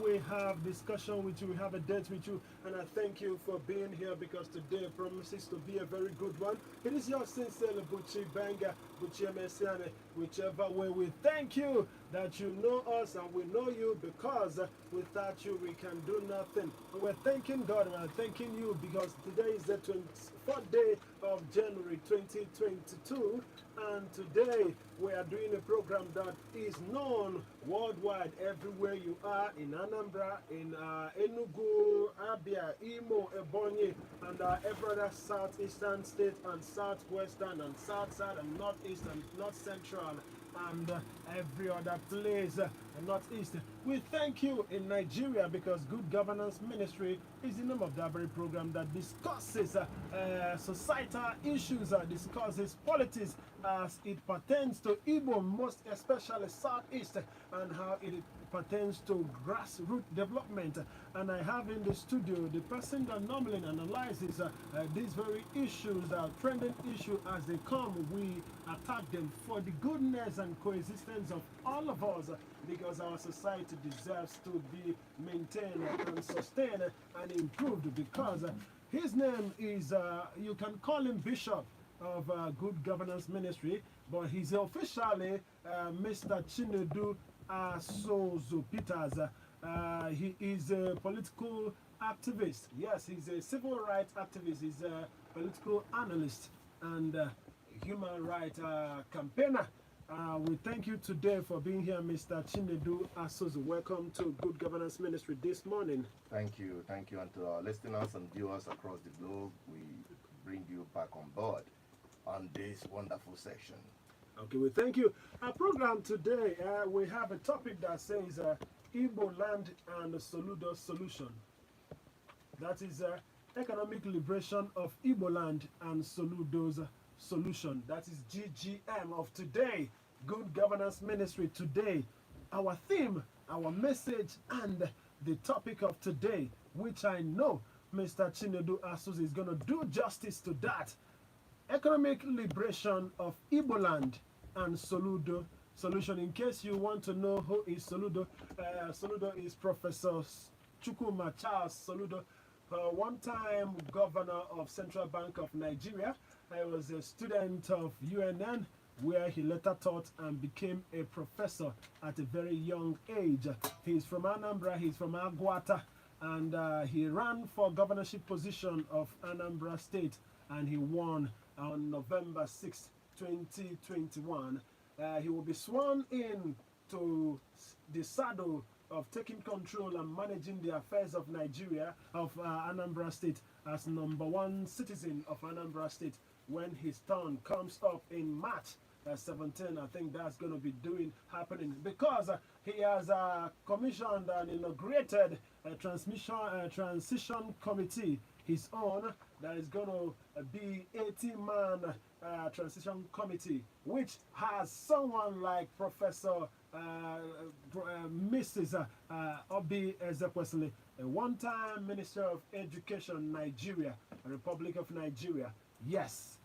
we have discussion with you, we have a date with you, and I thank you for being here because today promises to be a very good one. It is your sincere Buchi Banga, Buchi Messiane, whichever way. We thank you that you know us and we know you because without you we can do nothing. And we're thanking God and we're thanking you because today is the 24th day of January 2022, and today we are doing a program that is known worldwide everywhere you are, in Anambra, in Enugu, Abia, Imo, Ebonyi, and every other southeastern state and southwestern and south side and northeast and north central and every other place northeast. We thank you in Nigeria because Good Governance Ministry is the name of that very program that discusses societal issues, discusses politics as it pertains to Igbo, most especially southeast, and how it pertains to grassroots development. And I have in the studio the person that normally analyzes these very issues, trending issues as they come. We attack them for the goodness and coexistence of all of us, because our society deserves to be maintained and sustained and improved. Because his name is, you can call him Bishop of Good Governance Ministry, but he's officially Mr. Chinedu Asozo Peters. He is a political activist. Yes, he's a civil rights activist. He's a political analyst and human rights campaigner. We thank you today for being here, Mr. Chinedu Asozo. Welcome to Good Governance Ministry this morning. Thank you, and to our listeners and viewers across the globe, we bring you back on board on this wonderful session. Okay, we thank you. Our program today, we have a topic that says Igboland and the Soludo solution. That is economic liberation of Igboland and Soludo's solution. That is GGM of today, Good Governance Ministry today. Our theme, our message, and the topic of today, which I know Mr. Chinedu Asozo is going to do justice to that. Economic liberation of Igboland and Soludo solution. In case you want to know who is Soludo, Soludo is Professor Chukwuma Charles Soludo, one-time governor of Central Bank of Nigeria. I was a student of UNN, where he later taught and became a professor at a very young age. He's from Anambra, he's from Agwata, and he ran for governorship position of Anambra State, and he won on November 6, 2021. He will be sworn in to the saddle of taking control and managing the affairs of Nigeria, of Anambra State, as #1 citizen of Anambra State when his turn comes up in March 17. I think that's going to be happening because he has commissioned and inaugurated a transition committee, his own, that is going to be 80-man transition committee, which has someone like Professor Mrs. Obi Ezekwesili, a one-time Minister of Education, Nigeria, Republic of Nigeria. Yes,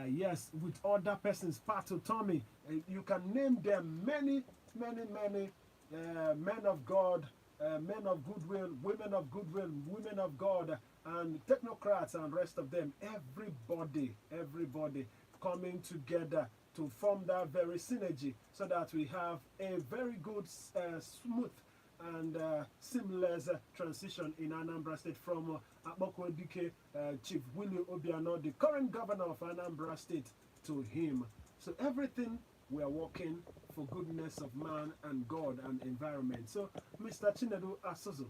yes, with other persons, Pato Tommy. You can name them many men of God, men of goodwill, women of God, and technocrats and rest of them. Everybody coming together to form that very synergy so that we have a very good, smooth and seamless transition in Anambra State from Akpoko-Dike, Chief Willie Obiano, the current governor of Anambra State, to him. So everything we are working for goodness of man and God and environment. So, Mr. Chinedu Asozo,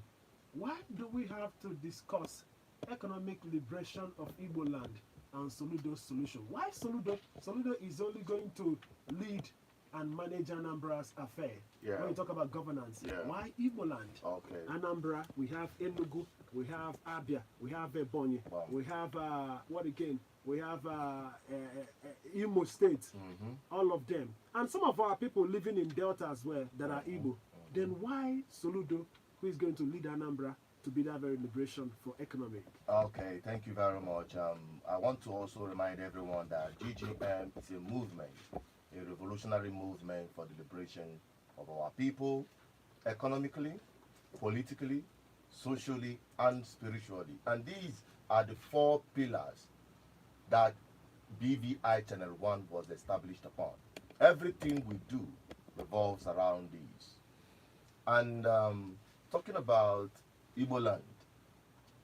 why do we have to discuss economic liberation of Igboland and Soludo's solution? Why Soludo? Soludo is only going to lead and manage Anambra's affair. Yeah. When we talk about governance, yeah. Why Igboland? Okay. Anambra, we have Enugu, we have Abia, we have Ebonyi, wow. We have what again? We have Imo State, all of them, and some of our people living in Delta as well that are Igbo. Then why Soludo, who is going to lead Anambra to be that very liberation for economic? Okay, thank you very much. I want to also remind everyone that GGM is a movement, a revolutionary movement for the liberation of our people, economically, politically, socially, and spiritually. And these are the 4 pillars that BVI Channel 1 was established upon. Everything we do revolves around these. And talking about Igboland,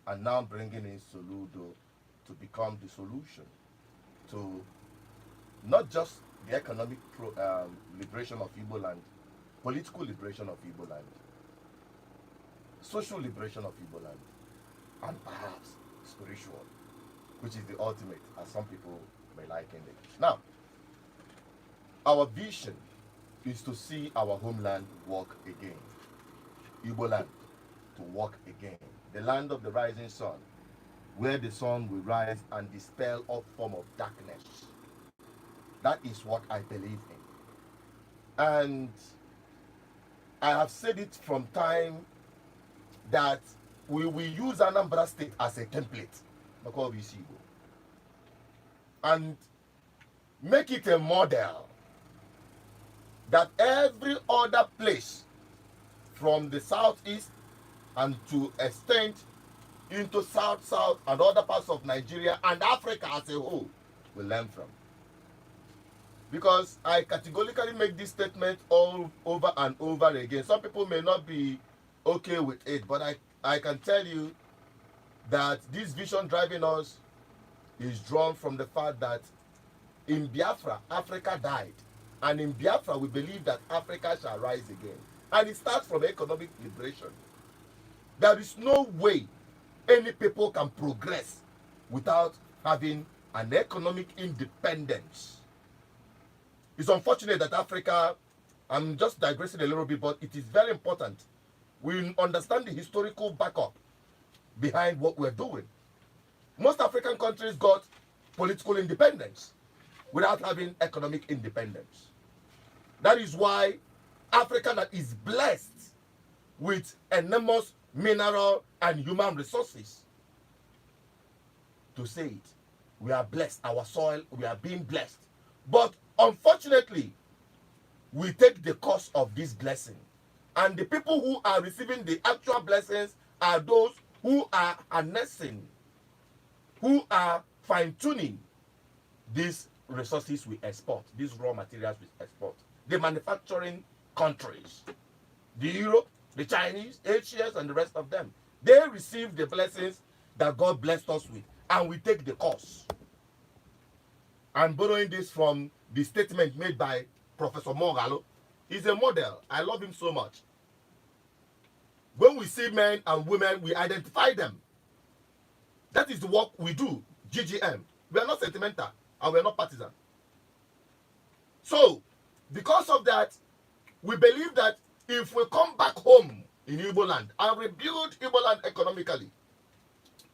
and now bringing in Soludo to become the solution to not just the economic liberation of Igboland, political liberation of Igboland, social liberation of Igboland, and perhaps spiritual, which is the ultimate, as some people may liken it. Now, our vision is to see our homeland walk again, Igboland to walk again, the land of the rising sun, where the sun will rise and dispel all form of darkness. That is what I believe in. And I have said it from time that we will use Anambra State as a template, and make it a model that every other place from the southeast and to extend into south and other parts of Nigeria and Africa as a whole will learn from. Because I categorically make this statement all over and over again. Some people may not be okay with it, but I can tell you that this vision driving us is drawn from the fact that in Biafra, Africa died. And in Biafra, we believe that Africa shall rise again. And it starts from economic liberation. There is no way any people can progress without having an economic independence. It's unfortunate that Africa, I'm just digressing a little bit, but it is very important we understand the historical backup behind what we're doing. Most African countries got political independence without having economic independence. That is why Africa is blessed with enormous mineral and human resources. To say it, we are blessed, our soil, we are being blessed. But unfortunately, we take the cost of this blessing. And the people who are receiving the actual blessings are those who are harnessing, who are fine-tuning these resources we export, these raw materials we export. The manufacturing countries, the Europe, the Chinese, Asians, and the rest of them, they receive the blessings that God blessed us with, and we take the cost. I'm borrowing this from the statement made by Professor Mogalo. He's a model. I love him so much. When we see men and women, we identify them. That is the work we do, GGM. We are not sentimental and we are not partisan. So, because of that, we believe that if we come back home in Igboland and rebuild Igboland economically,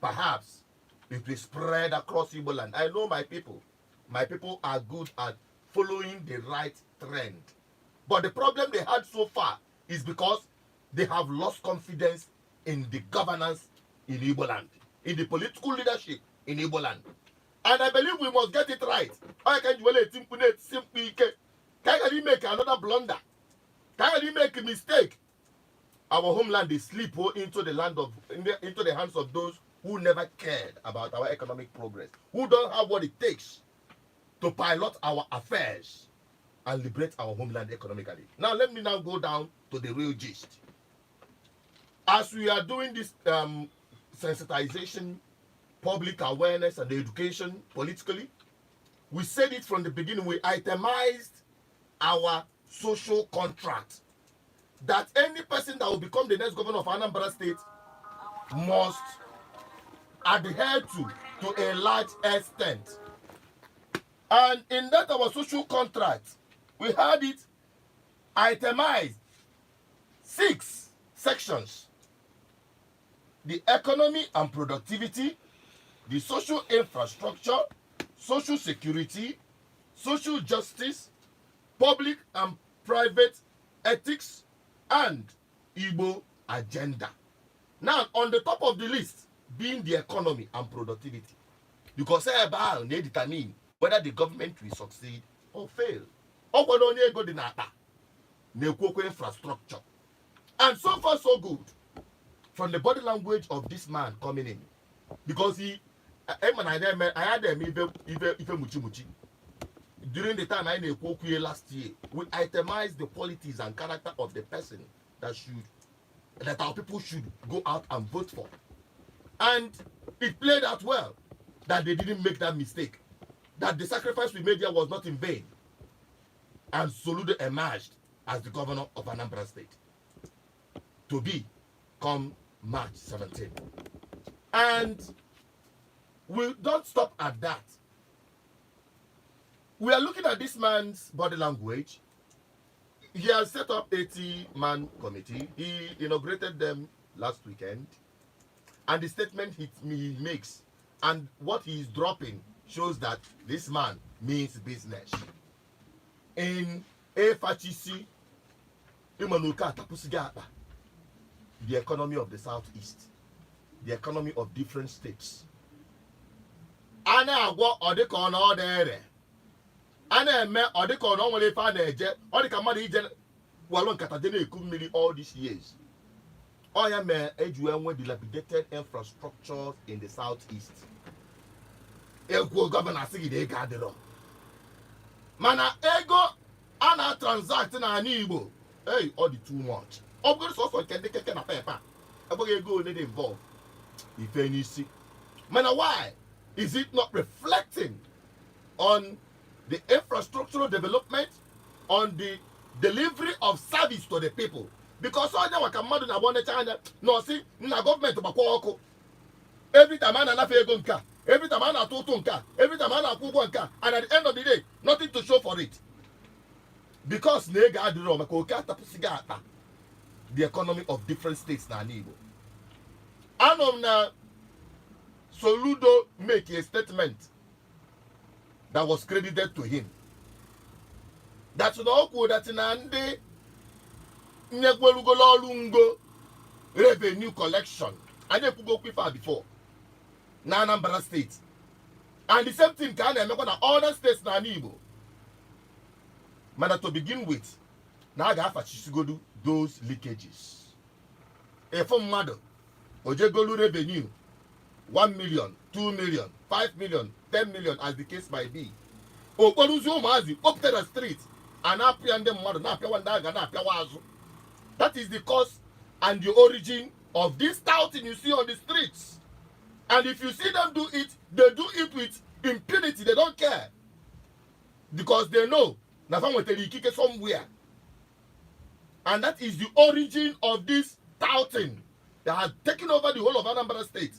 perhaps it will spread across Igboland. I know my people. My people are good at following the right trend. But the problem they had so far is because they have lost confidence in the governance in Igboland, in the political leadership in Igboland. And I believe we must get it right. How can you make another blunder? Can you make a mistake? Our homeland is slip into the land of into the hands of those who never cared about our economic progress, who don't have what it takes to pilot our affairs and liberate our homeland economically. Now let me now go down to the real gist. As we are doing this sensitization, public awareness and education politically, we said it from the beginning, we itemized our social contract that any person that will become the next governor of Anambra State must adhere to a large extent. And in that our social contract, we had it itemized 6 sections: the economy and productivity, the social infrastructure, social security, social justice, public and private ethics, and Igbo agenda. Now, on the top of the list being the economy and productivity, because they determine whether the government will succeed or fail. Infrastructure. And so far, so good. from the body language of this man coming in, because I had them even muchi. During the time I spoke last year, we itemized the qualities and character of the person that our people should go out and vote for. And it played out well that they didn't make that mistake, that the sacrifice we made here was not in vain. And Soludo emerged as the governor of Anambra State to be come March 17. And we don't stop at that. We are looking at this man's body language. He has set up 80-man committee. He inaugurated them last weekend. And the statement he makes and what he is dropping shows that this man means business. In FHC, the economy of the Southeast, the economy of different states. Ana agwa odika ona odere. Ana eme odika ona onwere ife ana eje, odika mmadụ ije walo nkata je na-eku mmiri all these years. Oya me eju enwe dilapidated infrastructure in the Southeast. Ego governor sigi de ego adiro. Mana ego ana transact na ani Igbo. Hey, all the too much. Obgoro so kende keke na paper. Ego ego dey involved. If any see. Mana why is it not reflecting on the infrastructural development, on the delivery of service to the people? Because all the wakamadu na one China no see na government bakwa oko. Every time ana na ego nka, every time ana atutu nka, every time ana akwụkwọ nka, and at the end of the day, nothing to show for it. Because na ego adiro maka oke atapusiga ata the economy of different states na Igbo. Anom na Soludo make a statement that was credited to him. That's no good that in Ande Nyegwelugololungo revenue collection. I didn't go quicker before. Na Anambra State. And the same thing can make on other states na Igbo. But to begin with, now I have to do those leakages. If a mother, Ojegolu revenue, 1 million, 2 million, 5 million, 10 million, as the case might be. Okwaruzu mazi up to the street and apia and them mother na apia wandaga na apia wazu. That is the cause and the origin of this touting you see on the streets. And if you see them do it, they do it with impunity. They don't care. Because they know somewhere. And that is the origin of this touting that has taken over the whole of Anambra State.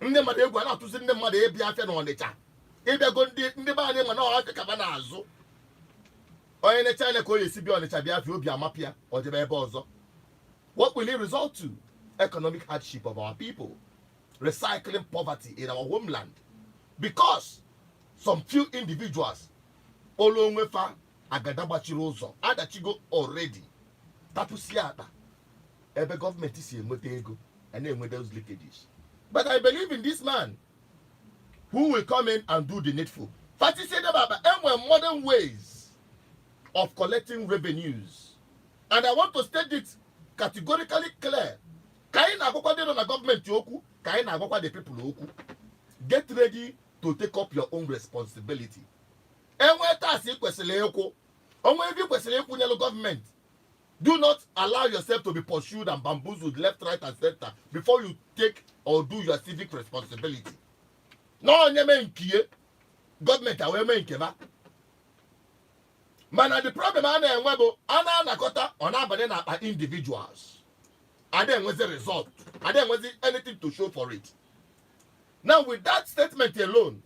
Ndị mmadụ egwu a na-atụzi ndị mmadụ ebi afịa n'Ọnịcha ịbịago ndị be anyị nwa na ọhafịa ka ba na-azụ onye na-eche anya ka o yesi bịa Ọnịcha bịa afịa obi amapịa ọ jebe ebe ọzọ. What will it result to? Economic hardship of our people, recycling poverty in our homeland, because some few individuals olonwefa agadabachiri ụzọ adachigo already tapusiata ebe government si enweta ego and enwe those leakages. But I believe in this man who will come in and do the needful. Fati said about modern ways of collecting revenues. And I want to state it categorically clear. Kaina agwakwa dị na government okwu, kaina agwakwa the people okwu. Get ready to take up your own responsibility. Enwe tax kwesịrị ekwu. Onwe ebe kwesịrị ekwu nyelu government. Do not allow yourself to be pursued and bamboozled left, right, and center before you take or do your civic responsibility. No, nyeme nkiye. Government aweme nkeba. Mana the problem ana enwebo ana anakota onabane na individuals. I didn't was the result. I didn't was anything to show for it. Now with that statement alone,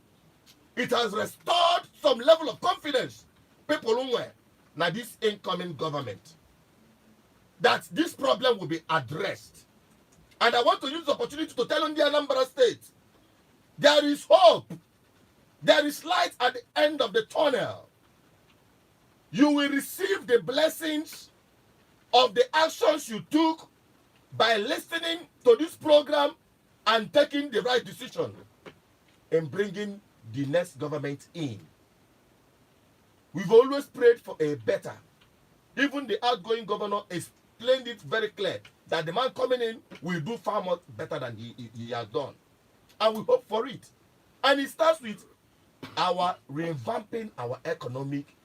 it has restored some level of confidence. People who were now this incoming government, that this problem will be addressed. And I want to use the opportunity to tell on the Anambra State, there is hope. There is light at the end of the tunnel. You will receive the blessings of the actions you took by listening to this program and taking the right decision in bringing the next government in. We've always prayed for a better. Even the outgoing governor is explained it very clear that the man coming in will do far more better than he has done. And we hope for it. And it starts with our revamping our economic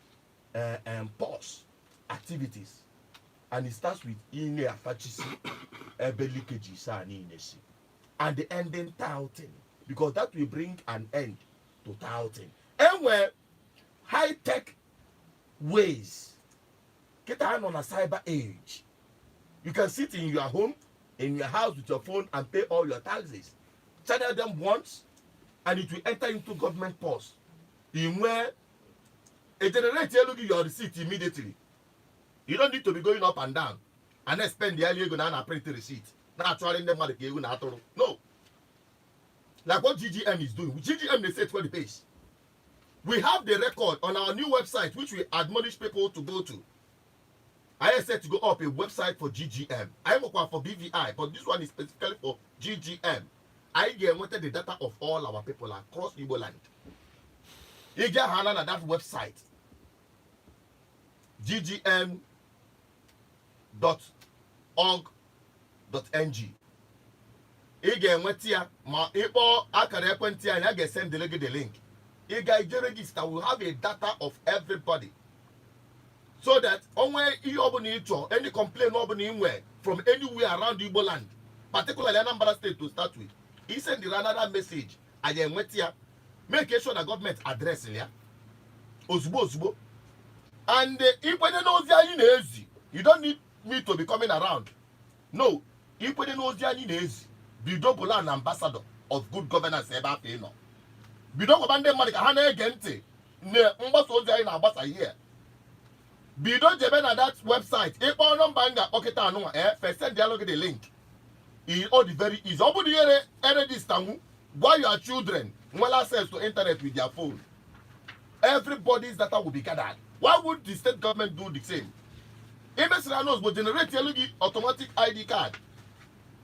pulse activities. And it starts with leakages and the ending touting, because that will bring an end to touting. And where high-tech ways, get on a cyber age. You can sit in your home, in your house with your phone and pay all your taxes. Channel them once, and it will enter into government purse. In where a generator will give your receipt immediately. You don't need to be going up and down and then spend the earlier going to print the receipt. Not trying them money. No. Like what GGM is doing. GGM, they say 20 page. We have the record on our new website, which we admonish people to go to. I said to go up a website for GGM. I work for BVI, but this one is specifically for GGM. I wanted the data of all our people across Igboland. You get Hana at that website. ggm.org.ng. You get what here? Ma ipo akara ekwenti and I get send the link. You guys register. We have a data of everybody. So that any complaint from anywhere around Igboland, particularly Anambra State to start with, he send another message. Make sure the government address it. Osbo. And if when you don't need me to be coming around. No, if when be double an ambassador of good governance. Be don't abandon money. Here. Bido jebe na that website. Ikpo number nga okita anu first send dialogue the link. It all the very easy. Obu the register why your children will access to internet with their phone. Everybody's data will be gathered. Why would the state government do the same? MS knows will generate dialogue automatic ID card.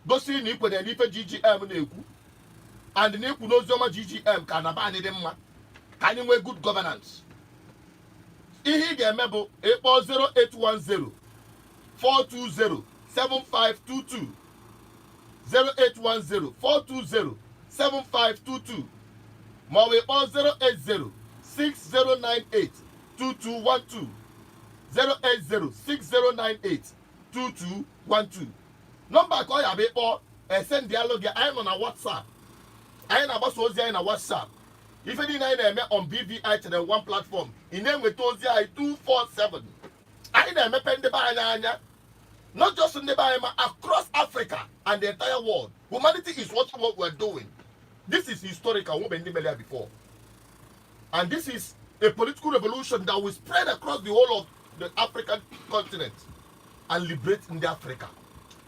Go see ni kwa the GGM neku. And the neku knows your GGM can abandon them. Can you good governance? Ihe ga-emebụ ịkpọ 0810 420 7522 0810 420 7522 ma ọ bụ ịkpọ 080 6098 2212 080 6098 2212 nọmba ka ọ ya bụ ịkpọ send dialogue anyị nọ na WhatsApp anyị na-agbasa ozi anyị na WhatsApp. If any night I met on BVI Channel 1 platform, in name with those 247. I never pen the banana, not just in the Bahama, across Africa and the entire world. Humanity is watching what we're doing. This is historical, we've been before. And this is a political revolution that will spread across the whole of the African continent and liberate in the Africa.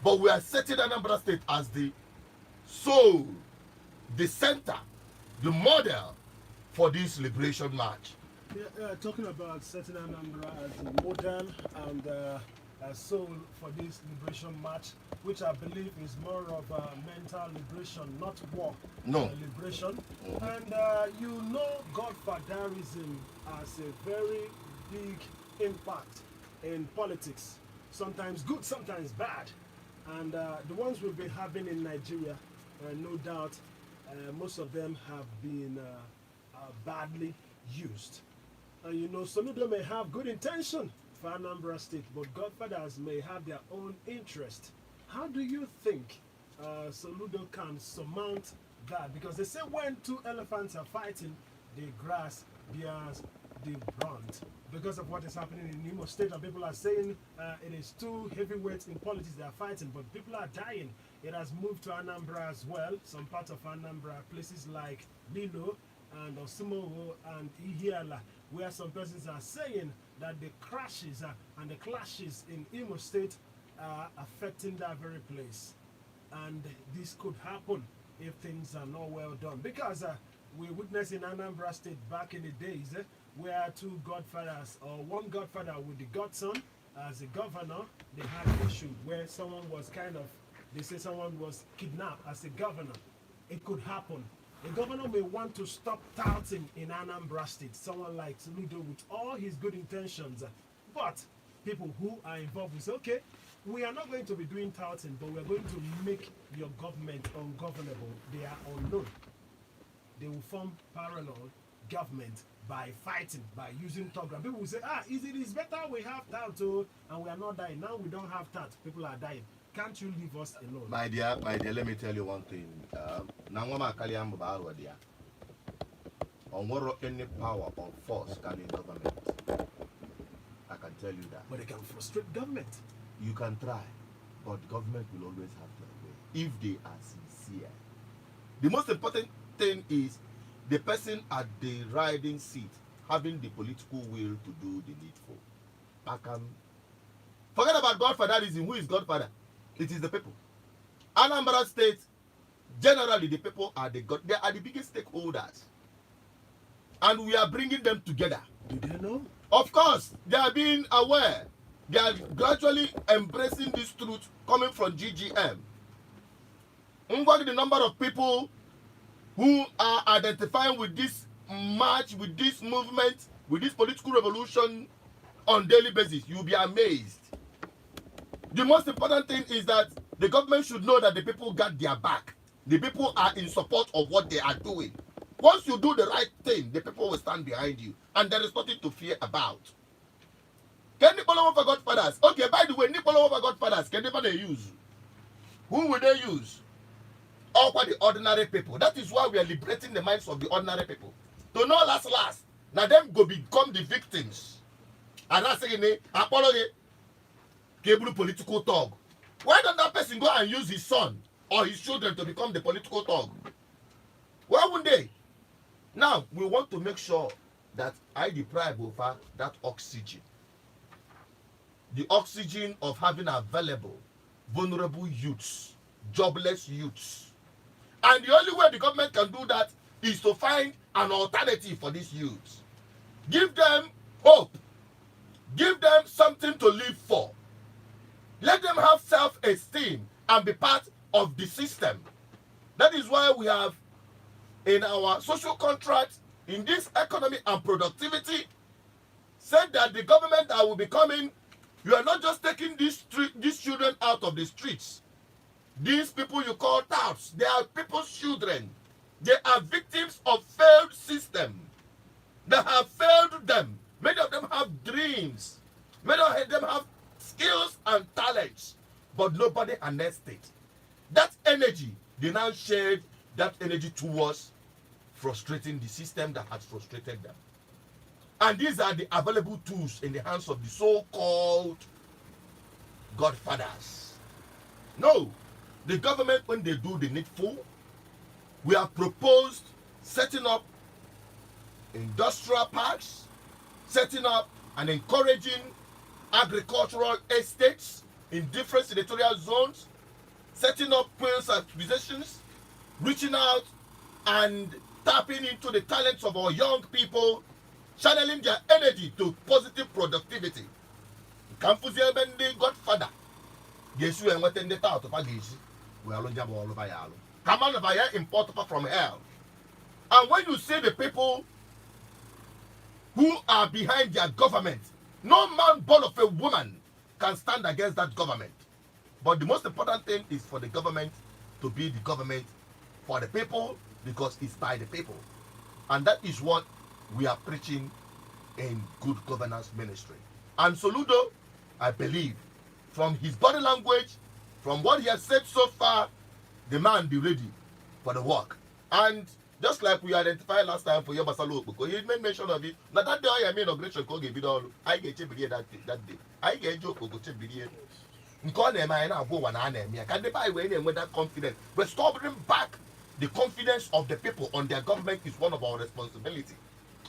But we are setting Anambra State as the soul, the center, the model for this liberation march. Yeah, talking about setting Anambra as the model and soul for this liberation march, which I believe is more of a mental liberation, not war. No. Liberation. And you know Godfatherism has a very big impact in politics. Sometimes good, sometimes bad. And the ones we've been having in Nigeria, no doubt, most of them have been badly used. And you know, Soludo may have good intention for Anambra State, but Godfathers may have their own interest. How do you think Soludo can surmount that? Because they say when two elephants are fighting, the grass bears the brunt. Because of what is happening in Imo State, and people are saying it is two heavyweights in politics they are fighting, but people are dying. It has moved to Anambra as well. Some parts of Anambra, places like Lilo and Osumowo and Ihiala, where some persons are saying that the crashes and the clashes in Imo State are affecting that very place. And this could happen if things are not well done. Because we witnessed in Anambra State back in the days where two godfathers, or one godfather with the godson as a governor, they had an issue where someone was they say someone was kidnapped as a governor. It could happen. The governor may want to stop touting in Anambra State, someone like Soludo with all his good intentions. But people who are involved will say, okay, we are not going to be doing touting, but we are going to make your government ungovernable. They are unknown. They will form parallel government by fighting, by using talk. And people will say, it is better we have that, and we are not dying. Now we don't have that. People are dying. Can't you leave us alone? My dear, let me tell you one thing. On what any power or force can in government. I can tell you that. But they can frustrate government. You can try, but government will always have their way if they are sincere. The most important thing is the person at the riding seat having the political will to do the needful. Forget about Godfatherism. Who is Godfather? It is the people. Anambra State, generally the people are they are the biggest stakeholders. And we are bringing them together. Do they know? Of course, they are being aware. They are gradually embracing this truth coming from GGM. The number of people who are identifying with this march, with this movement, with this political revolution on daily basis, you'll be amazed. The most important thing is that the government should know that the people got their back. The people are in support of what they are doing. Once you do the right thing, the people will stand behind you. And there is nothing to fear about. Can you follow for Godfathers? Okay, by the way, follow for Godfathers, can they use? Who will they use? All for the ordinary people. That is why we are liberating the minds of the ordinary people. To know last. Now them go become the victims. And that's saying, apology, cable political thug. Why don't that person go and use his son or his children to become the political thug? Why wouldn't they? Now, we want to make sure that I deprive over that oxygen. The oxygen of having available vulnerable youths, jobless youths. And the only way the government can do that is to find an alternative for these youths. Give them hope. Give them something to live for. Let them have self-esteem and be part of the system. That is why we have in our social contract, in this economy and productivity, said that the government that will be coming, you are not just taking these children out of the streets. These people you call touts, they are people's children. They are victims of failed system that have failed them. Many of them have dreams. Many of them have skills and talents, but nobody harnessed it. That energy, they now shared that energy towards frustrating the system that has frustrated them. And these are the available tools in the hands of the so-called godfathers. No, the government, when they do the needful, we have proposed setting up industrial parks, setting up and encouraging agricultural estates in different senatorial zones, setting up pills acquisitions, reaching out and tapping into the talents of our young people, channeling their energy to positive productivity. Kamfuzi Bendi Godfather. Yesu and what in the thought of Agisi. We are lonely all over Yalo. Come on, by import from hell. And when you see the people who are behind their government, no man born of a woman can stand against that government. But the most important thing is for the government to be the government for the people, because it's by the people. And that is what we are preaching in good governance ministry. And Soludo, I believe, from his body language, from what he has said so far, the man be ready for the work. And just like we identified last time for Yobasalo, because he made mention of it, now that day I mean inauguration, I get that day. I get joke, can they buy with that confidence? Restoring back the confidence of the people on their government is one of our responsibility.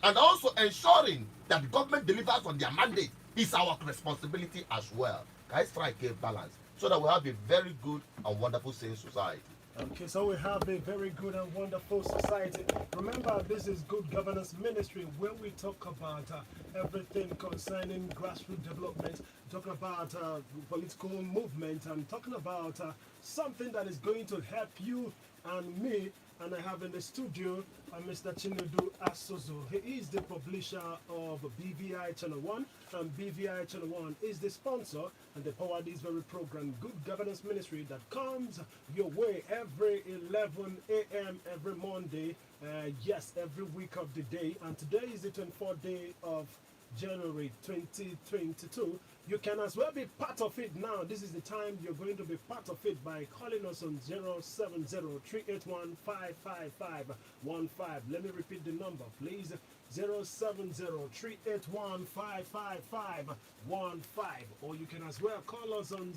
And also ensuring that the government delivers on their mandate is our responsibility as well. Guys, strike a balance so that we have a very good and wonderful sane society. Okay, so we have a very good and wonderful society. Remember, this is Good Governance Ministry, where we talk about everything concerning grassroots development, talking about political movement, and talking about something that is going to help you and me. And I have in the studio Mr. Chinedu Asozo. He is the publisher of BVI Channel 1, and BVI Channel 1 is the sponsor and the power this very program, Good Governance Ministry, that comes your way every 11 a.m. every Monday, yes, every week of the day. And today is the 24th day of January 2022. You can as well be part of it now. This is the time you're going to be part of it by calling us on 070-381-55515. Let me repeat the number, please. 070-381-55515. Or you can as well call us on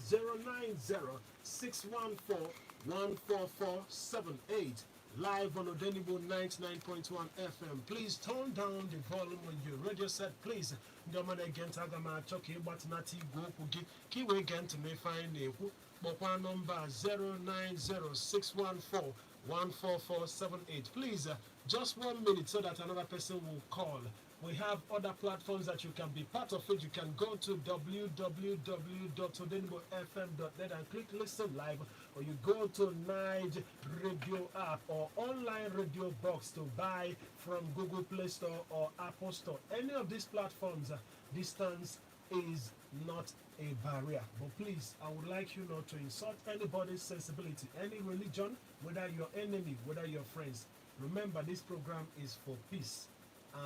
090-614-14478. Live on Odenibo 99.1 FM. Please turn down the volume on your radio set, please. Ndoma again tagama choki batinati go kugi. Kiwe again to me find neku. Bokwa number 090-614-14478. Please, just 1 minute so that another person will call. We have other platforms that you can be part of it. You can go to www.odenibofm.net and click listen live, or you go to Nige Radio app or online radio box to buy from Google Play Store or Apple Store. Any of these platforms, distance is not a barrier. But please, I would like you not to insult anybody's sensibility, any religion, whether your enemy, whether your friends. Remember, this program is for peace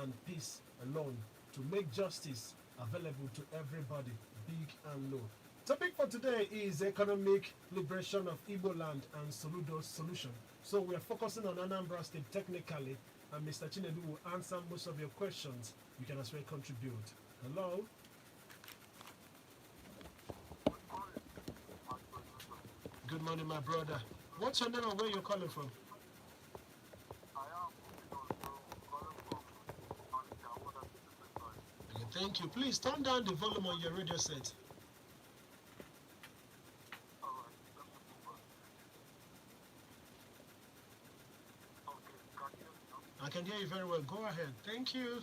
and peace alone, to make justice available to everybody, big and low. Topic for today is economic liberation of Igboland and Soludo solution. So we are focusing on Anambra State technically, and Mr. Chinedu will answer most of your questions. You can as well contribute. Hello? Good morning, my brother. What's your name and where you're calling from? Thank you. Please turn down the volume on your radio set. I can hear you very well. Go ahead. Thank you.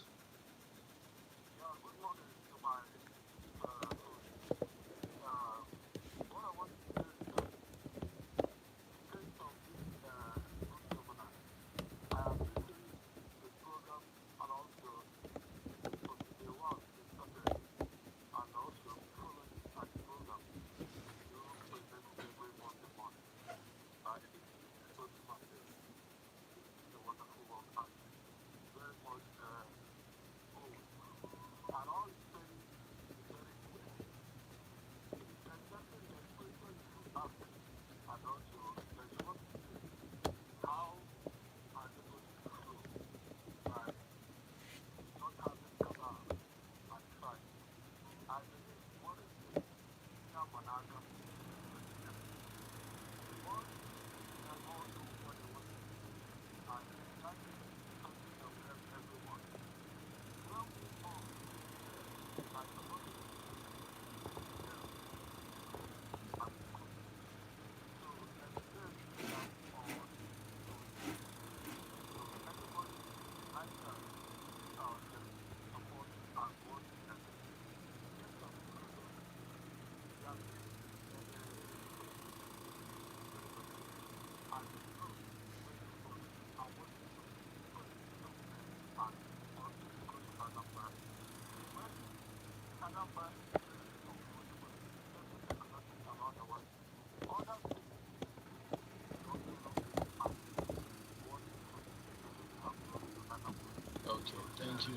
Okay, thank you.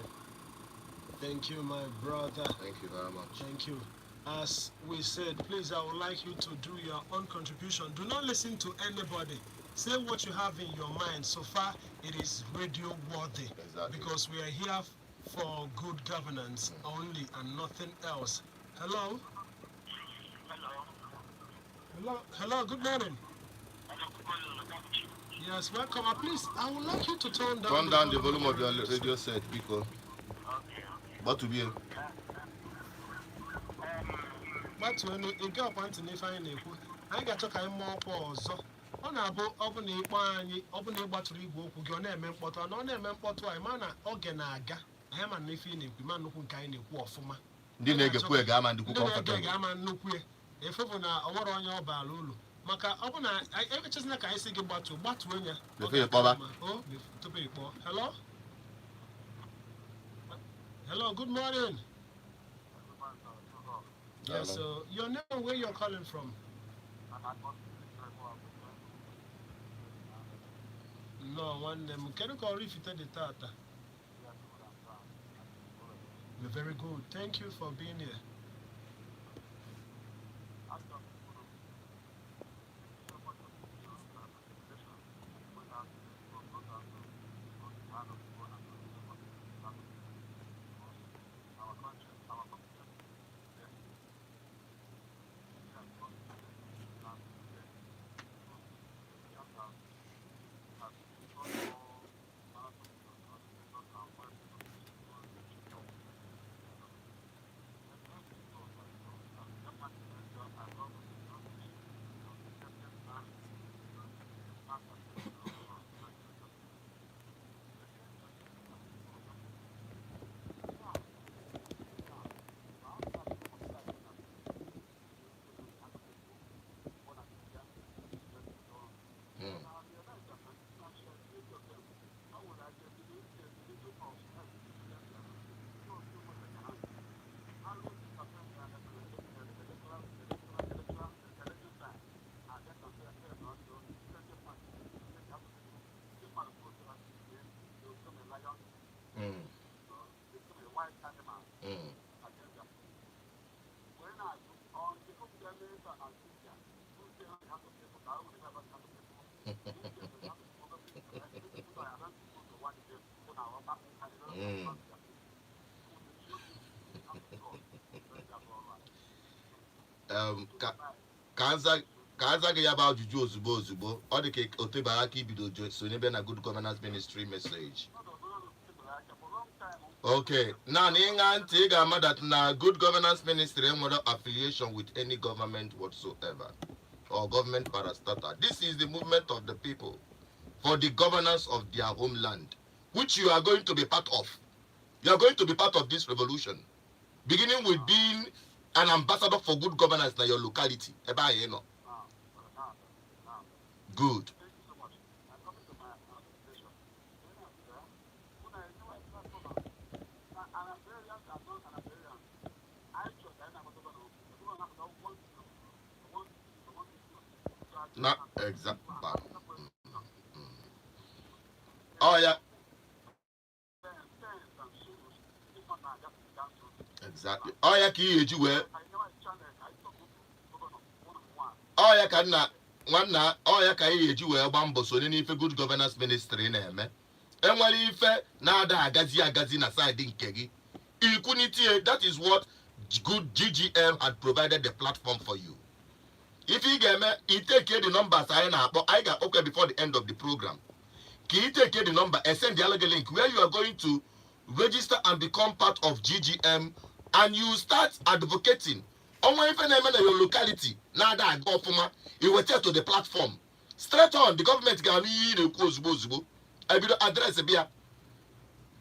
Thank you, my brother. Thank you very much. Thank you. As we said, please, I would like you to do your own contribution. Do not listen to anybody. Say what you have in your mind. So far, it is radio worthy. Exactly. Because we are here for good governance only and nothing else. Hello? Hello? Hello, good morning. Yes, welcome. Please, I would like you to turn down the volume of your radio set, because what to be but when you get up and I got to come more pause. On a boat, open the one, open the battery book, you're name and photo, no name and photo, I man, Ogenaga. am an if in a man who kind of war for my. Ndị na-egekwu ege ama ndịkwu comfortable. Ama nnukwu ya. Efu na ọwara onye ọbala ụlọ. Maka ọ bụ na echezina ka anyị si gị gbatuo nya. Tupu ịkpọ. Hello, good morning. Yes, so your name and where you're calling from? No, one name. Can you call if you tell the tata? You're very good. Thank you for being here. Ka aza gị ya bụ ajụjụ ozugbo ọ dị ka otebara aka ibido sonye ebe na Good Governance Ministry message. Okay, now ịṅa ntị ị ga-ama that na Good Governance Ministry enwere affiliation with any government whatsoever or government parastatal. This is the movement of the people for the governance of their homeland, which you are going to be part of. You are going to be part of this revolution, beginning with being an ambassador for good governance in your locality. Good. Not exactly. Oh yeah. Exactly. Oh yeah, ka ihe ji wee. Oh yeah, ka ihe ji wee gba mbọ sonye n'ife Good Governance Ministry na-eme. Enwere ife na-ada agazi na side nke gị. Ikwunitie, that is what good GGM had provided the platform for you. If you get me, you take the numbers I got okay before the end of the program. Can you take the number and send the other link where you are going to register and become part of GGM, and you start advocating. Only if your locality now that go for you will take to the platform. Straight on, the government can need a close bozubo. I will address a beer.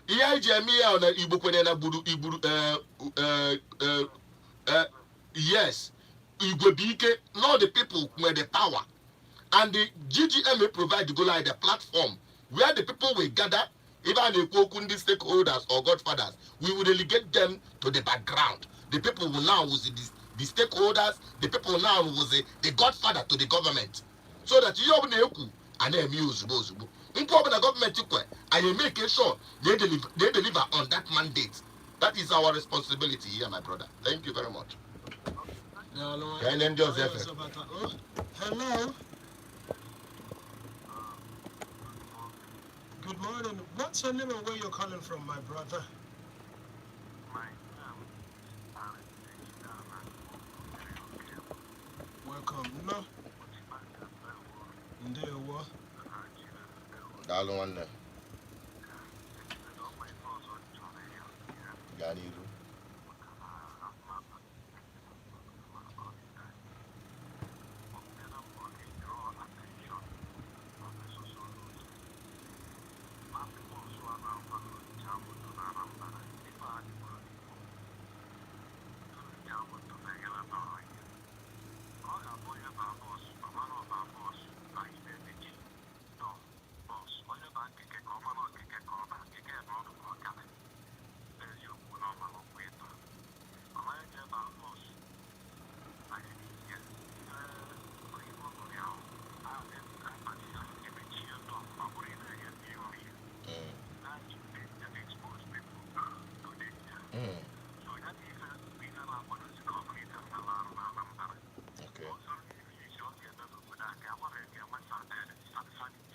Yes, Igbo now the people were the power, and the GGM will provide the platform where the people will gather, even the Kokundi stakeholders or godfathers. We will relegate them to the background. The people will now was the stakeholders. The people now was the godfather to the government, so that you have and then use bozubo. The government and make sure they deliver on that mandate. That is our responsibility here, my brother. Thank you very much. Hello. Good morning. What's your name and where you're calling from, my brother? Welcome. No. Ndewo. Dalo nwanne. Gaa n'iru.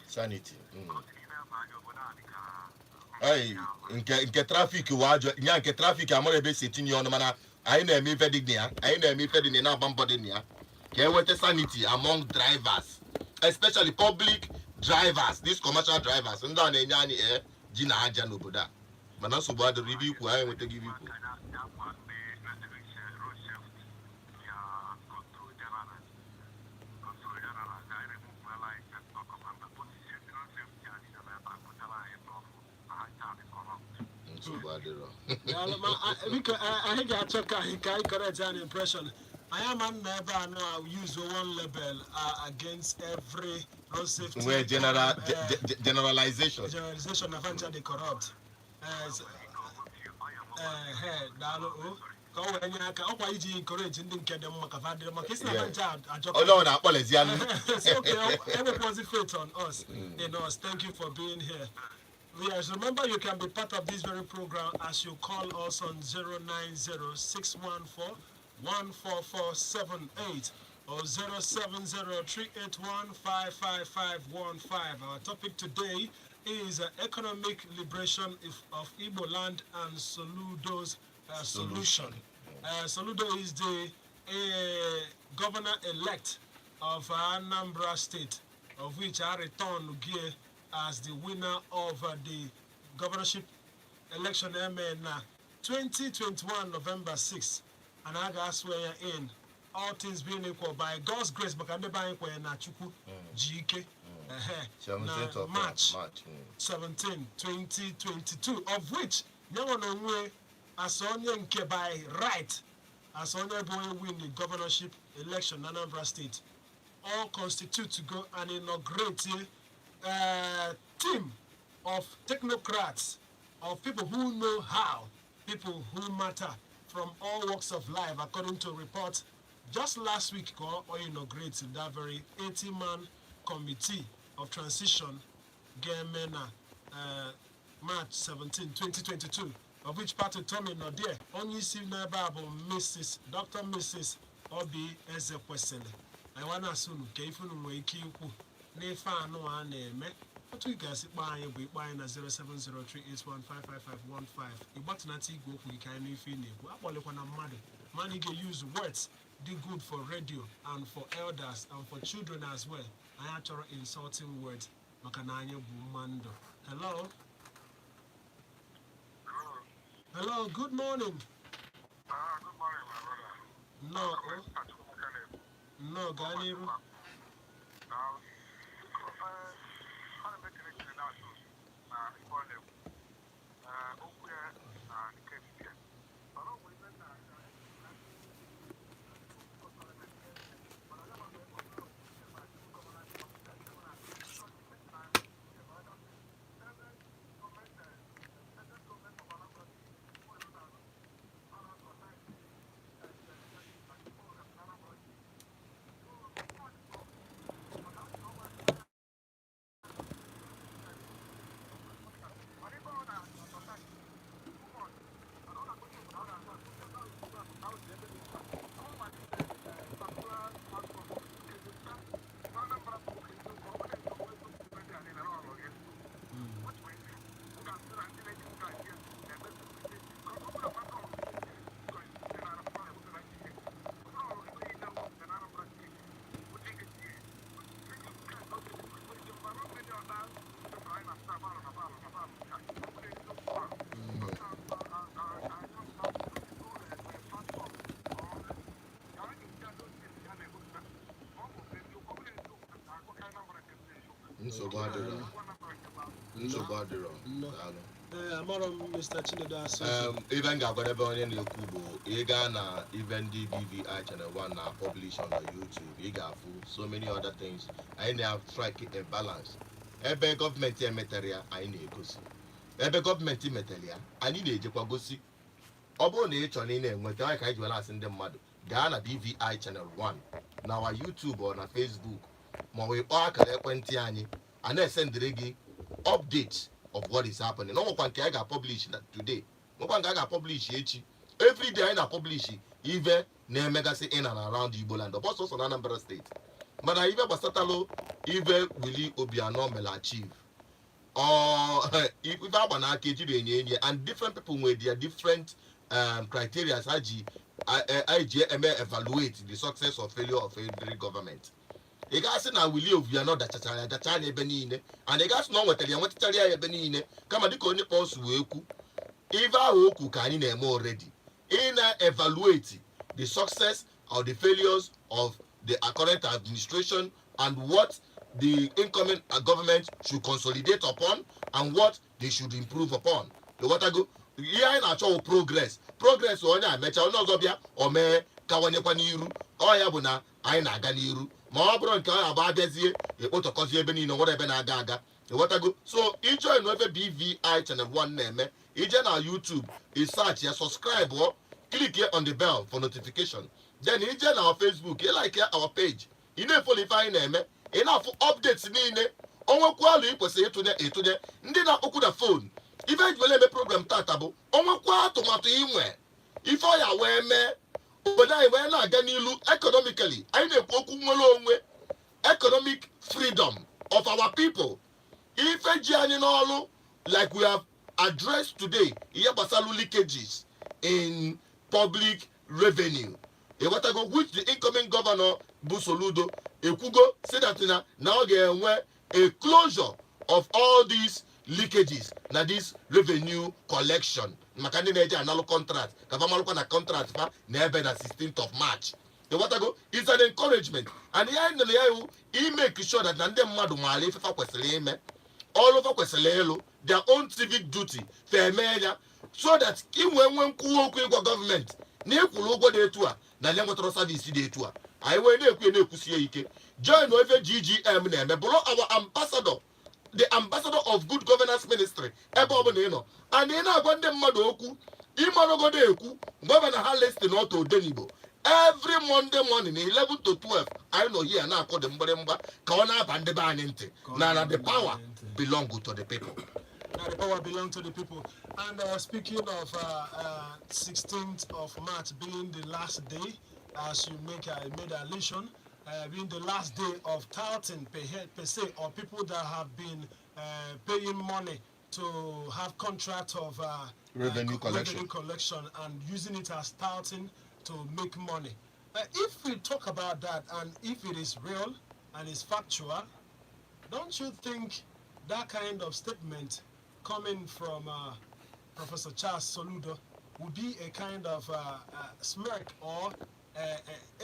sanity. Hey, nke traffic wajo nya nke traffic amore be setting you on mana anyị na-eme ife dị ya anyị na-eme ife dị na agba mbọ dị ya ka eweta sanity among drivers, especially public drivers, these commercial drivers ndị a na-enye anyị ji na aja n'obodo a mana nsogbu adịrị ibe ikwu anyị enwetaghị ibe ikwu. I think I check correct an impression. I am never now use one label against every road safety. Where generalization. Generalization of the corrupt. Every positive faith on us. In us. Thank you for being here. Yes, remember you can be part of this very program as you call us on 090-614-14478 or 070-381-55515. Our topic today is economic liberation of Igboland and Soludo's solution. Soludo is the governor-elect of Anambra State, of which I return Ugie as the winner of the governorship election in 2021 November 6th. And I got swear in, all things being equal by God's grace, but I'm buying na chuku GK March 17, 2022, of which Nyawanongwe Asonia nke by right Asonia boy win the governorship election in Anambra State. All constitute to go and inaugurate team of technocrats, of people who know how, people who matter from all walks of life, according to reports just last week, or inaugurated that very 80-man committee of transition, Gemena, March 17, 2022, of which part of Tommy Nodie, only seen about Mrs. Dr. Mrs. Obi Ezekwesele. I want to soon, Kefun Wiki, Nefa no one name. What we guys buy na 0703815515. But not go we can if you need. Money get use words, do good for radio and for elders and for children as well. I actually insulting words. Makananya Bumando. Hello. Hello, good morning. Good morning, my brother. No, Ganiru. Even got whatever in the Kubo, Egana, even the BVI Channel 1 now publish on YouTube, Igafu, so many other things. I have strike a balance. Ebe government material, I need to see. Ebe government material, I need a Japagosi. Obo nature in a what I can ask in the mud. Ghana BVI Channel 1. Now our YouTube or na Facebook. Mawe Park Quentiani, and I send the updates of what is happening. No one can publish that today. No one can publish it. Every day I publish even near Megasi in and around Igboland, but also on Anambra State. mana ife gbasatalo ife Willie Obiano mel achieve or ife agba na aka ejiri enye and different people with their different criteria IGM evaluate the success or failure of every government. Ị ga-asị na Willie Obiano dachachara ebe niile and ị ga-asị na ọ nwetachara ya ebe niile kama dịka onye kpọsụ wee kwu ife ahụ okwu ka anyị na-eme already ị na-evaluate the success or the failures of the current administration and what the incoming government should consolidate upon and what they should improve upon. Go ihe anyị na-achọ progress onye amecha onye ọzọ bịa o mee kawanyekwa n'iru ọ ya bụ na anyị na-aga n'iru ma ọ bụrụ nke ọ agba abịazie ekpotọkọzie ebe niile nwere ebe na-aga aga ịghọtago so ijoin ebe BVI Channel 1 na-eme ije na YouTube search ya subscribe or click here on the bell for notification then ije na our Facebook like our page ị na-efolo ife anyị na-eme ị na-afụ updates niile onwekwalu ikwesịrị ịtụnye ndị na-akpọkwu na phone ife ejibele eme program tata bụ onwekwa atụmatụ inwe ife ọya wee mee obodo anyị wee na-aga n'ilu economically anyị na-ekwu okwu nwere onwe economic freedom of our people ife ji anyị n'ọrụ like we have addressed today ihe gbasara leakages in public revenue ịghọtago which the incoming governor bụ Soludo ekwugo say that na ọ ga-enwe a closure of all these leakages na this revenue collection maka ndị na-eji analụ contract ka fa malụkwa na contract fa na ebe na 16th of March ịghọtago it's an encouragement and ihe anyị nere ya iwu imake sure that na ndị mmadụ maara ife fa kwesịrị ime ọrụ fa kwesịrị ịlụ their own civic duty fa eme ya so that inwe nkwuwa okwu ịgwa gọọmenti na ịkwụrụ ụgwọ dị etu a na nye nwetara savisi dị etu a anyị wee na-ekwu na-ekwusie ike join ofe GGM na-eme bụrụ our ambassador the ambassador of good governance ministry ebe ọbụla ị nọ and ị na-agwa ndị mmadụ okwu ịmarogodo ekwu gọvanọ ha listin ọtọ odenigbo every Monday morning 11 to 12 anyị nọ here na-akọ dị mgbịrịmgba ka ọ na-aba ndị be anyị ntị na the power belong to the people. Now the power belongs to the people. And speaking of 16th of March being the last day, as you made allusion, being the last day of touting per se, or people that have been paying money to have contract of revenue collection and using it as touting to make money. If we talk about that and if it is real and is factual, don't you think that kind of statement coming from Professor Charles Soludo would be a kind of smirk or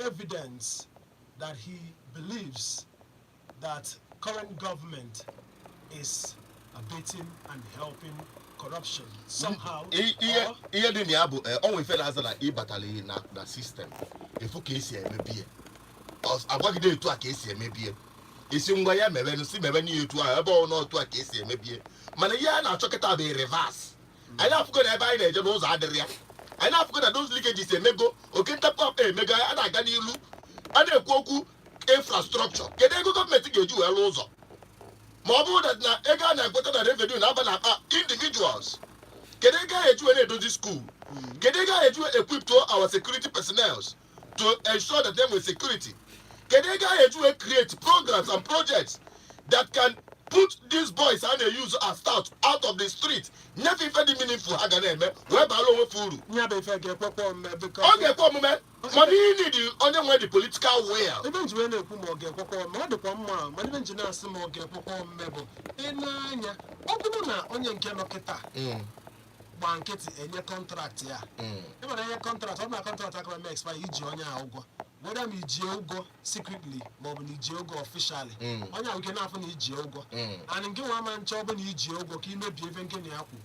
evidence that he believes that current government is abating and helping corruption somehow? Ihe dị na ya bụ onwe ife na-aza na ịbatali na system efu ka esi emebie agwagide etu a ka esi emebie isi ngwa ya mebe si mebe n'ihe etu a ebe ọ n'otu a ka esi emebie mana ihe a na-achọ kịta bụ reverse anyị afụgo na ebe anyị na-eje n'ụzọ adịrị ya anyị na-afụgo na those leakages emego oke ntapụ emego a na-aga n'ilu a na-ekwu okwu infrastructure kedu ego gọọmenti ga-eji wee lụ ụzọ ma ọ bụrụ na ego a na-ekweta na revenue na-aba na akpa individuals kedu ego a eji wee na-edozi school kedu ego a eji wee equip to our security personnel to ensure that they have security kedu ego a eji wee create programs and projects that can put these boys and they use as start out of the street nyefe ife dị meaningful ha ga na-eme wee baala onwe furu ọ ga-ekwe omume mana ị need onye nwe the political will. Ebe nji wee na-ekwu ma ọ ga-ekwekwa ome ọ dịkwa mma mana ebe nji na-asị ma ọ ga-ekwekwa ome bụ ịnanya ọ bụrụ na onye nke nọ kịta gba nkịtị enye kọntraktị ya ịmara enye kọntraktị ọ na kọntraktị aka ma expire iji onye a ụgwọ whether ma ijie ụgwọ secretly maọbụ na ijie ụgwọ officially onye ahụ ike na-afụ na ijie ụgwọ and nke nwa ama nche ọ bụ na ijie ụgwọ ka imebie ebe nkene ya kwu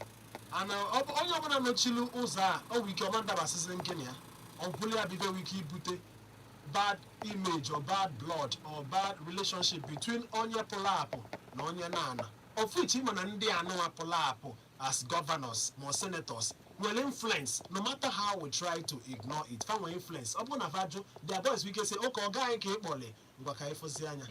ana onye ọbụla nọchiri ụzọ a ọ bụ ike ọma ndabasịsị nkene ya ọ bụla ya bido ike ibute bad image or bad blood or bad relationship between onye pụrụ apụ na onye na-ana of which ịma na ndị anụwa pụrụ apụ as governors or senators will influence no matter how we try to ignore it. Fan influence. Upon a value, their boys we can say, okay, guy can't bole. Ngwaka ifozi anya.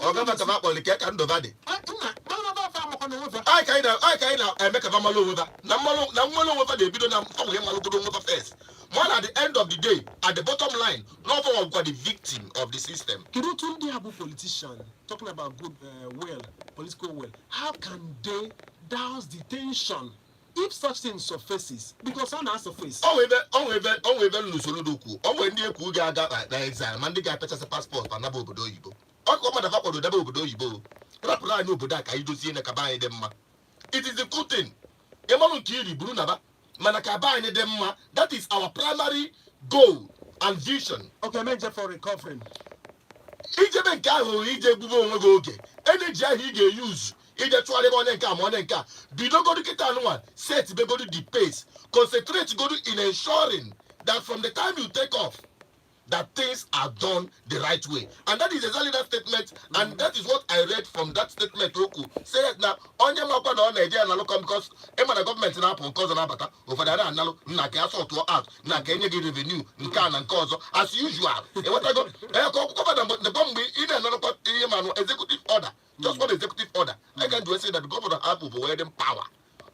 Oga baka makole ke kan do bade. Na ba fa mo I kind of make a malo with that. Namalo over the video now for him over first. More at the end of the day, at the bottom line, not for got the victim of the system. Kirutundi Abu politician talking about good will, political will. How can they douse the tension if such things surfaces? Because on our surface. We Soludo. When they could get the exam, and they got purchase a passport and Nabo Bodoibo. Come on, the Papa of Double Bodoibo. Rapra no Bodak, I do see in a cabine them. It is a good thing. Emmanuel Kiri, Brunaba, Manakaba in them. That is our primary goal and vision. Okay, major for recovering. Ije be ka ho ije gubo onwe go oge. Energy he dey use. Ije try one nka. Bido go to kita no one. Set be go to the pace. Concentrate go to in ensuring that from the time you take off, that things are done the right way. And that is exactly that statement. And that is what I read from that statement. Roku said now, on your map on Nigeria and local because the government in Apple cause an abata over the Nalo, Naka sort to out, Naka revenue, Nkan and cause as usual. And what I go, the bomb in another executive order. Just one executive order. I can do say that the government of Apple will wear them power.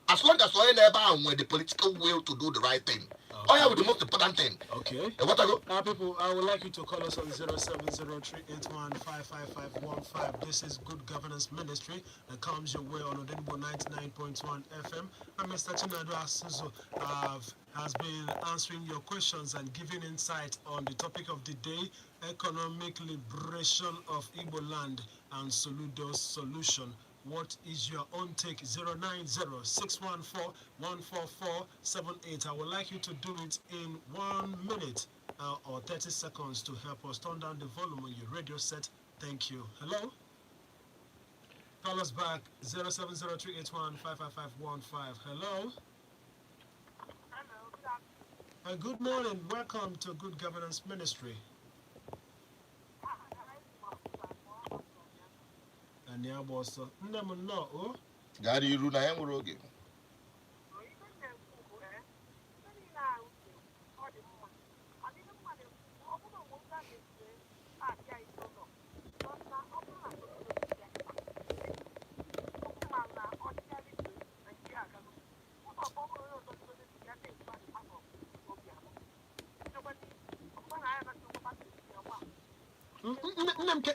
As long as we're never with the political will to do the right thing. Oh, yeah, with the most important thing. Okay. What I go? People, I would like you to call us on 0703815515. This is Good Governance Ministry that comes your way on Odinbo 99.1 FM. And Mr. Chinadu Asuzo has been answering your questions and giving insight on the topic of the day, economic liberation of Igboland and Soludo's solution. What is your own take? 090-614-14478. I would like you to do it in 1 minute or 30 seconds to help us turn down the volume on your radio set. Thank you. Hello? Call us back 0703815515. Hello? Hello, good morning. Welcome to Good Governance Ministry. Anya boso nne m no o Gari iru na enwere oge.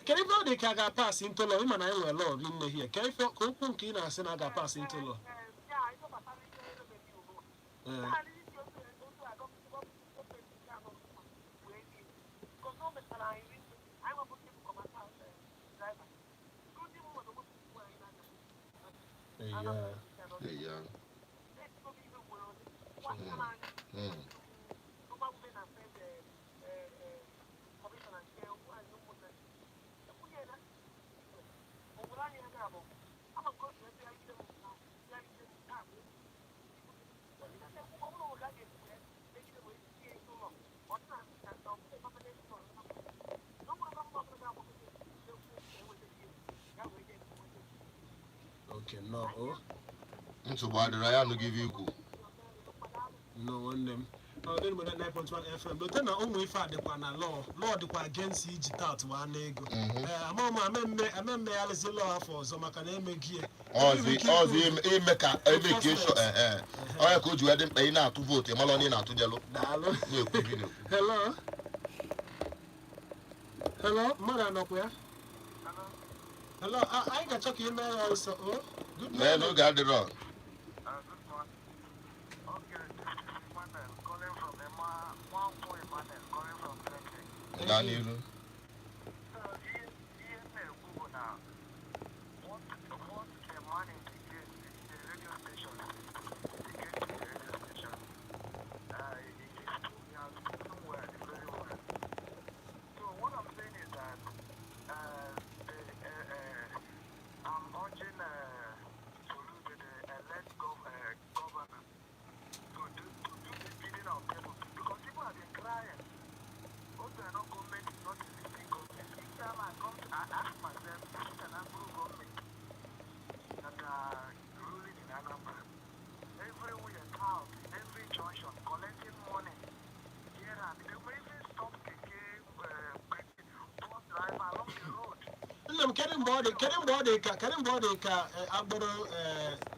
Can you feel they can pass into law? Man, I will law in here. Can you feel Kupunki and Senaga pass into law? Okay, no. So why did I not give you cool? No one them. Then with 9.1 FM. But then I only found the law the against each that one ego. Mama, I remember Alice law for so I can make here. Make I could you hadn't pay now to vote. Maloney now to jello. Hello. Hello, Mother Nokia. Hello, I got talking email also. Good morning. No, got it wrong. because people have been crying. Also, government is not them carrying body ka agboro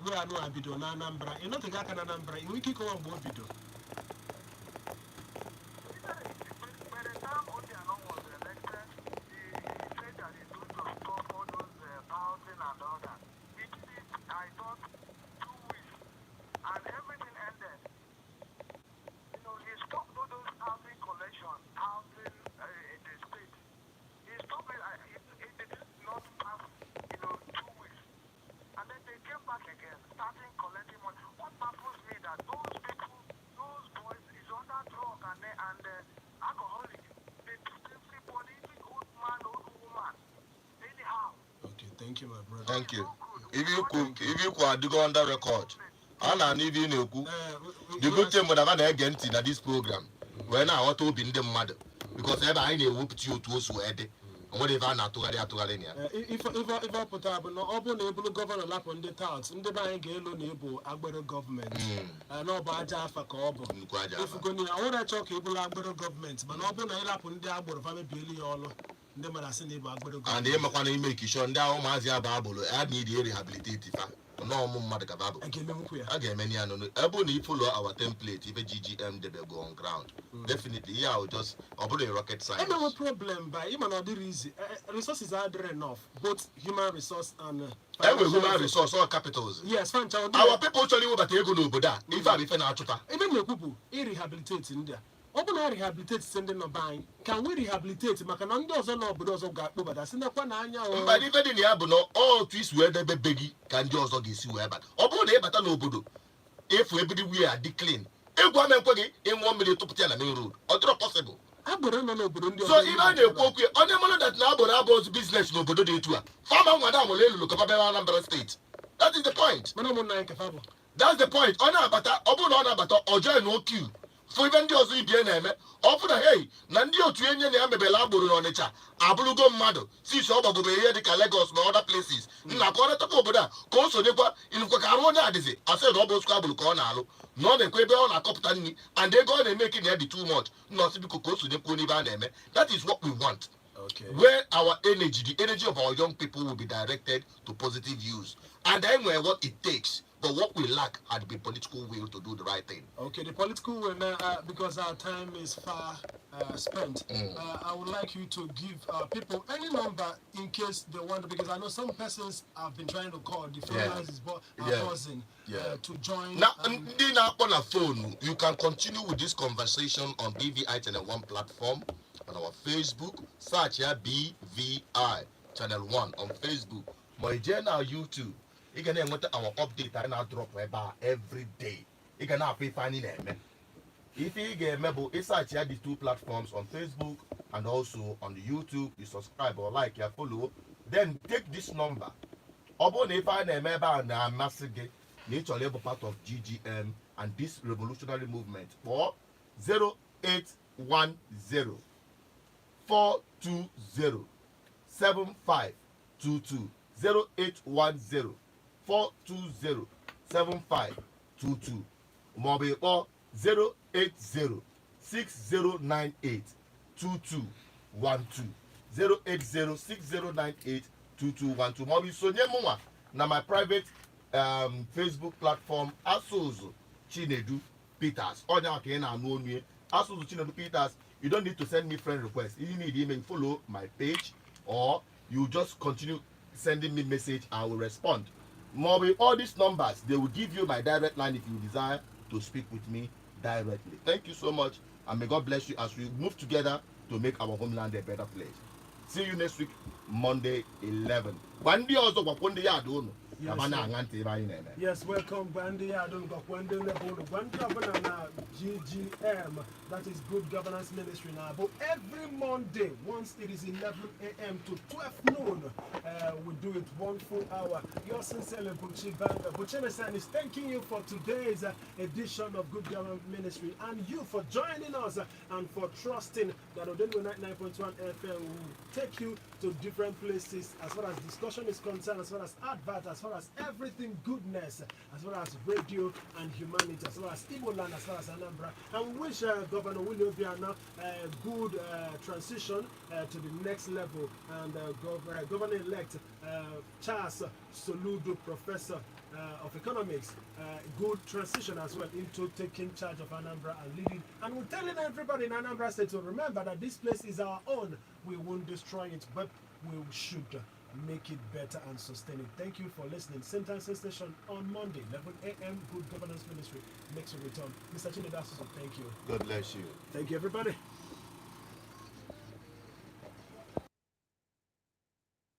we are no abido na Anambra. You know the guy can Anambra. You wiki ko agbo bido. Thank you, my brother. Thank you. If you could go on the record, and even the good thing with an agent in this program, when I want to be in the mother, because ever I need whoop you to sweat. Whatever not to if I put up no open able governor lap on the towns, in the bank able Agbero government, no Baja for Cobo. If you go near all talk able Agbero government, but no open a lap on the Agbero family billy all. And they make sure that Mazia Babble, I need the rehabilitative. No more again, many are able follow our template. If a GGM they go on ground, definitely, yeah, I'll just put a rocket science. No problem, by even other reason. Resources are there enough, both human resource and human resource or capitals. Yes, fine. Our people tell you about the ego, but if I be even the people, rehabilitate in there. Open air rehabilitate sending no buying. Can we rehabilitate? Macanando or no, but also got but I send a one. But even in the Abuno, all twists where the baby can just get you ever. Open the but no budo. If we are declared, if 1 minute in 1 minute to put on the main road, or possible. So even the cook, on the money that now about business, no budo de tour. Farmer Madame will look up a number of states. That is the point. That's the point. Honor but Obun but or join no queue. For even those who be name, offer the hey, Nandio to any name, Belaburu on nature, Abulugo Mado, see Soba Bubeadic, Lagos, and other places. Nakona Tokoboda, Coso Nepa, in Kokarona, I said Robo Scrabble Cornalo, not a Quaber on a Coptani, and they go and make it too much, not because Coso Nepuniba name. That is what we want. Okay. Where our energy, the energy of our young people will be directed to positive use. And then where what it takes. But what we lack had the political will to do the right thing. Okay, the political will, because our time is far spent, I would like you to give people any number in case they want to, because I know some persons have been trying to call, the phone lines is buzzing to join. Now, on a phone, you can continue with this conversation on BVI Channel 1 platform, on our Facebook, search here BVI Channel 1 on Facebook, my channel YouTube. You can then want our update and our drop every day. You can now pay finding them. If you get member, it's actually these 2 platforms on Facebook and also on the YouTube. You subscribe or like, you follow. Then take this number. Upon if I member and a massive nature labor part of GGM and this revolutionary movement for 0810 420 7522 0810 420-7522 mobile or 080-6098-2212 080-6098-2212 mobile sonye mwa na my private Facebook platform Asuzu Chinedu Peters onya ka na anu onu Asuzu Chinedu Peters. You don't need to send me friend request. You need email, follow my page, or you just continue sending me message. I will respond. Maybe all these numbers, they will give you my direct line if you desire to speak with me directly. Thank you so much, and may God bless you as we move together to make our homeland a better place. See you next week, Monday 11. Yes, welcome, Bandy. I don't go Gwande level. GGM, that is Good Governance Ministry now. But every Monday, once it is 11 a.m. to 12 noon, we do it 1 full hour. Yours sincerely, Buchi Banga. Buchemesan is thanking you for today's edition of Good Governance Ministry and you for joining us and for trusting that Odenwo 99.1 FM will take you to different places as far as discussion is concerned, as far as Advert, as far as everything goodness, as well as radio and humanity, as well as Igboland, as well as Anambra. And we wish Governor Willie Obiano a good transition to the next level, and Governor-elect Charles Soludo, Professor of Economics, good transition as well into taking charge of Anambra and leading. And we're telling everybody in Anambra State to remember that this place is our own. We won't destroy it, but we should make it better and sustain it. Thank you for listening. Same time, same station on Monday, 11 a.m. Good Governance Ministry makes a return. Mr. Chinedasu, thank you. God bless you. Thank you, everybody.